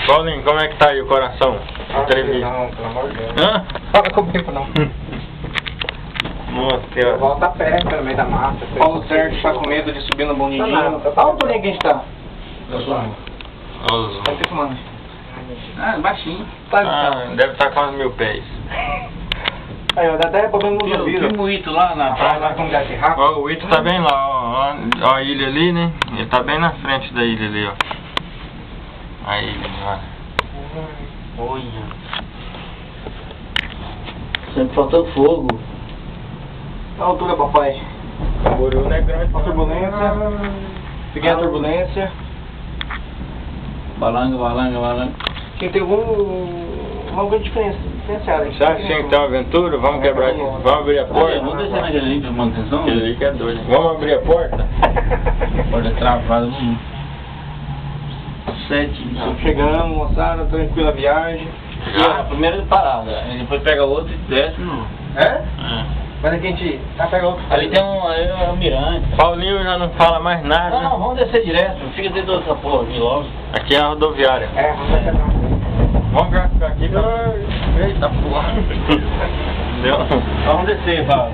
Paulinho, como é que tá aí o coração? Entrevista. Não, pelo amor de Deus. Hã? Fala comigo não. Nossa, Volta a pé pelo meio da massa. Paulo Sérgio tá com medo de subir no bondinho. Não, Olha o bolinho que a gente tá. Os- Tá aqui fumando. Ah, baixinho. deve estar com uns 1000 pés. Aí, ó, dá até problema nos ouvidos. Tem um Ito lá na praia. Lá com gato rápido. Ó, o Ito tá bem lá, ó a ilha ali, né? Ele tá bem na frente da ilha ali, ó. A ilha, olha. Olha. Sempre faltando fogo. A altura, papai. Camboriú não é grande. A turbulência. Pequena turbulência. Balanga, balanga, balanga. Tinha que ter uma grande diferenciada. Você acha que tem que ter uma aventura? Vamos quebrar aqui. Vamos abrir a porta? Vamos descer naquele ali pra manutenção? Aquele ali que é doido. Vamos abrir a porta? Porta travada. 7. Estamos chegando, moçada, tranquila a viagem. A primeira parada. Aí depois pega outra e desce. É? É. Mas aqui a gente pega outro. Ali tem um mirante. Paulinho já não fala mais nada, Não, né? vamos descer direto. Fica dentro dessa porra aqui logo. Aqui é a rodoviária. É, vamos descer não. Vamos já ficar aqui. Eita porra. Deu. Vamos descer, Paulo.